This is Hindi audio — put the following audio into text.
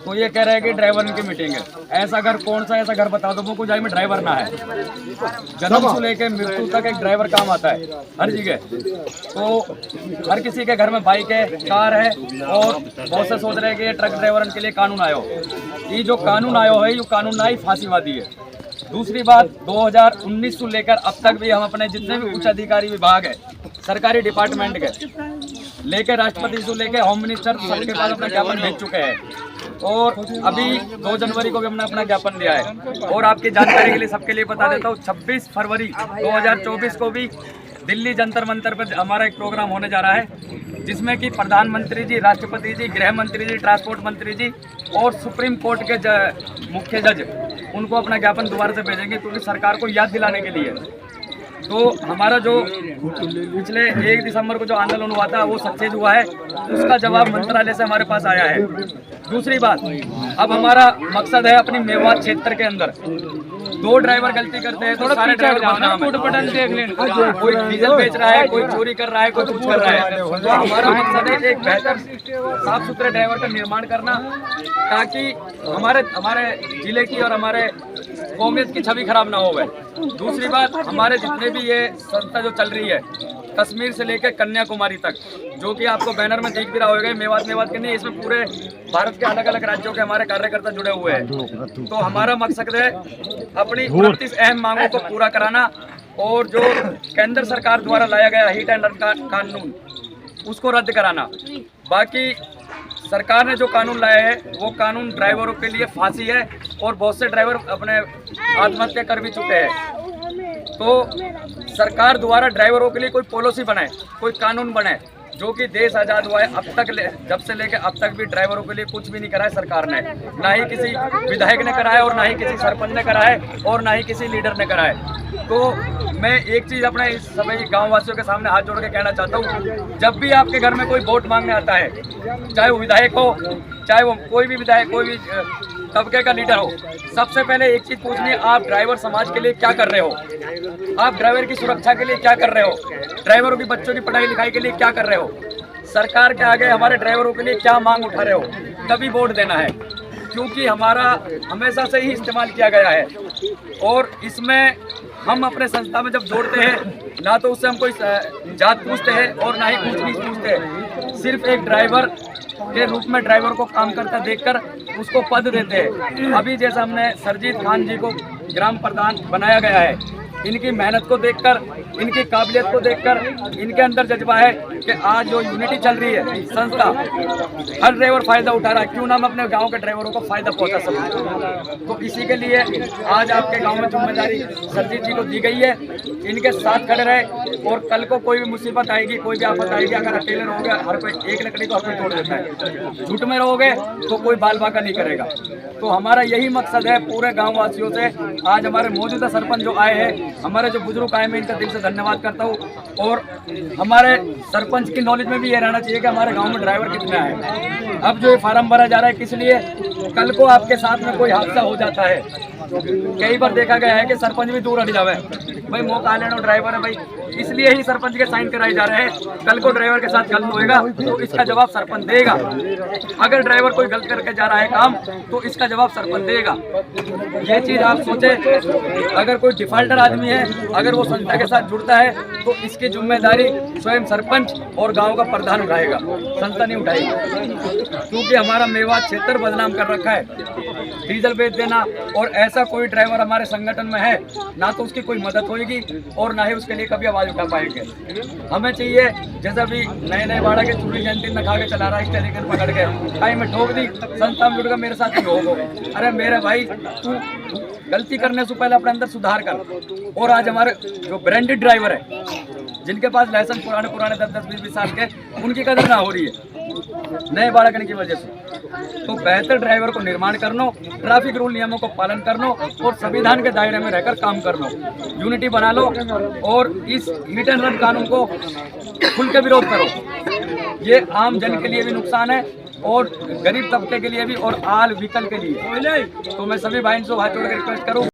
तो ये कह रहे हैं कि ड्राइवर की मीटिंग है। ऐसा घर कौन सा ऐसा घर बता दो मुझको जाए में ड्राइवर ना है। जन्म से लेके मृत्यु तक एक ड्राइवर काम आता है हर जगह। तो हर किसी के घर में बाइक है, कार है, और बहुत से सोच रहे हैं कि ये ट्रक ड्राइवर के लिए कानून आयो। ये जो कानून आयो है, ये कानून ना ही फांसीवादी है। दूसरी बात, 2019 से लेकर अब तक भी हम अपने जितने भी उच्च अधिकारी विभाग है, सरकारी डिपार्टमेंट के लेकर राष्ट्रपति से लेकर होम मिनिस्टर सबके पास अपना ज्ञापन भेज चुके हैं। और अभी 2 जनवरी को भी हमने अपना ज्ञापन दिया है। और आपकी जानकारी के लिए सबके लिए बता देता हूँ, 26 फरवरी 2024 को भी दिल्ली जंतर मंतर पर हमारा एक प्रोग्राम होने जा रहा है, जिसमें कि प्रधानमंत्री जी, राष्ट्रपति जी, गृह मंत्री जी, ट्रांसपोर्ट मंत्री जी और सुप्रीम कोर्ट के मुख्य जज उनको अपना ज्ञापन दोबारा से भेजेंगे, क्योंकि सरकार को याद दिलाने के लिए। तो हमारा जो पिछले 1 दिसंबर को जो आंदोलन हुआ था वो सक्सेस हुआ है, उसका जवाब मंत्रालय से हमारे पास आया है। दूसरी बात, अब हमारा मकसद है अपनी मेवात क्षेत्र के अंदर 2 ड्राइवर गलती करते हैं तो सारे ड्राइवर बदनाम है। कोई डीजल बेच रहा है, कोई चोरी कर रहा है, कोई कुछ कर रहा है। तो हमारा मकसद है एक बेहतर साफ सुथरे ड्राइवर का निर्माण करना, ताकि हमारे जिले की और हमारे कौमियत की छवि खराब ना हो गए। दूसरी बात, हमारे जितने भी ये संस्था जो चल रही है कश्मीर से लेकर कन्याकुमारी तक, जो कि आपको बैनर में दिख भी रहा होगा, मेवात के नहीं, इसमें पूरे भारत के अलग अलग राज्यों के हमारे कार्यकर्ता जुड़े हुए हैं। तो हमारा मकसद है अपनी 29 अहम मांगों को पूरा कराना, और जो केंद्र सरकार द्वारा लाया गया हिट एंड रन कानून उसको रद्द कराना। बाकी सरकार ने जो कानून लाया है वो कानून ड्राइवरों के लिए फांसी है, और बहुत से ड्राइवर अपने आत्महत्या कर भी चुके हैं। तो सरकार द्वारा ड्राइवरों के लिए कोई पॉलिसी बनाए, कोई कानून बनाए, जो कि देश आज़ाद हुआ है अब तक जब से लेकर अब तक भी ड्राइवरों के लिए कुछ भी नहीं करा है सरकार ने। ना ही किसी विधायक ने करा है, और ना ही किसी सरपंच ने करा है, और ना ही किसी लीडर ने करा है। तो मैं एक चीज़ अपने इस सभी गाँव वासियों के सामने हाथ जोड़ के कहना चाहता हूँ, जब भी आपके घर में कोई वोट मांगने आता है, चाहे वो विधायक हो, चाहे वो कोई भी विधायक, कोई भी तबके का लीडर हो, सबसे पहले एक चीज़ पूछनी है, आप ड्राइवर समाज के लिए क्या कर रहे हो? आप ड्राइवर की सुरक्षा के लिए क्या कर रहे हो? ड्राइवरों की बच्चों की पढ़ाई लिखाई के लिए क्या कर रहे हो? सरकार के आगे हमारे ड्राइवरों के लिए क्या मांग उठा रहे हो? तभी वोट देना है, क्योंकि हमारा हमेशा से ही इस्तेमाल किया गया है। और इसमें हम अपने संस्था में जब जोड़ते हैं, ना तो उससे हम कोई जात पूछते हैं और ना ही कुछ नीच पूछते हैं। सिर्फ एक ड्राइवर के रूप में ड्राइवर को काम करता देखकर उसको पद देते हैं। अभी जैसा हमने सरजीत खान जी को ग्राम प्रधान बनाया गया है, इनकी मेहनत को देखकर, इनकी काबिलियत को देखकर, इनके अंदर जज्बा है कि आज जो यूनिटी चल रही है संस्था, हर ड्राइवर फायदा उठा रहा है, क्यों ना हम अपने गांव के ड्राइवरों को फायदा पहुंचा सकें। तो इसी के लिए आज आपके गांव में जिम्मेदारी सरजीत जी को दी गई है, इनके साथ खड़े रहे। और कल को कोई भी मुसीबत आएगी, कोई भी आफत आएगी, अगर अकेले रहोगे, हर कोई एक लकड़ी को हर कोई तोड़ देता है, झूठ में रहोगे तो कोई बाल बाका नहीं करेगा। तो हमारा यही मकसद है पूरे गाँव वासियों से। आज हमारे मौजूदा सरपंच जो आए हैं, हमारे जो बुजुर्ग आए, मैं इनका दिल से धन्यवाद करता हूँ। और हमारे सरपंच की नॉलेज में भी ये रहना चाहिए कि हमारे गांव में ड्राइवर कितने हैं। अब जो ये फार्म भरा जा रहा है, किस लिए? कल को आपके साथ में कोई हादसा हो जाता है, कई बार देखा गया है कि सरपंच भी दूर हट जावे, भाई मौका लेना ड्राइवर है भाई, इसलिए ही सरपंच के साइन कराए जा रहे हैं। कल को ड्राइवर के साथ गलत होएगा तो इसका जवाब सरपंच देगा। अगर ड्राइवर कोई गलत करके जा रहा है काम, तो इसका जवाब सरपंच देगा। ये चीज़ आप सोचें। अगर कोई डिफाल्टर आदमी है, अगर वो संस्था के साथ जुड़ता है, तो इसकी जिम्मेदारी स्वयं सरपंच और गाँव का प्रधान उठाएगा, संस्था नहीं उठाएगी। क्योंकि हमारा मेवात क्षेत्र बदनाम कर रखा है डीजल बेच देना, और ऐसा कोई ड्राइवर हमारे संगठन में है ना तो उसकी कोई मदद होगी और ना ही उसके लिए कभी आवाज़ उठा पाएंगे। हमें चाहिए, जैसा भी नए बाड़ा के चूड़ी जयंती में खा के चला रहा है, स्टेरिंग पकड़ के भाई में ठोक दी, संस्था में जुड़ गया, मेरे साथ ही हो। अरे मेरे भाई, तू गलती करने से पहले अपने अंदर सुधार कर। और आज हमारे जो ब्रांडेड ड्राइवर है, जिनके पास लाइसेंस पुराने 10-10, 20-20 साल के, उनकी कदर ना हो रही है नए बाड़ा करने की वजह से। तो बेहतर ड्राइवर को निर्माण करनो, ट्रैफिक रूल नियमों को पालन करनो, और संविधान के दायरे में रहकर काम करनो, यूनिटी बना लो, और इस हिट एंड रन कानून को खुल के विरोध करो। ये आम जन के लिए भी नुकसान है, और गरीब तबके के लिए भी, और आल विकल के लिए। तो मैं सभी भाइयों से हाथ जोड़ कर रिक्वेस्ट करूँ।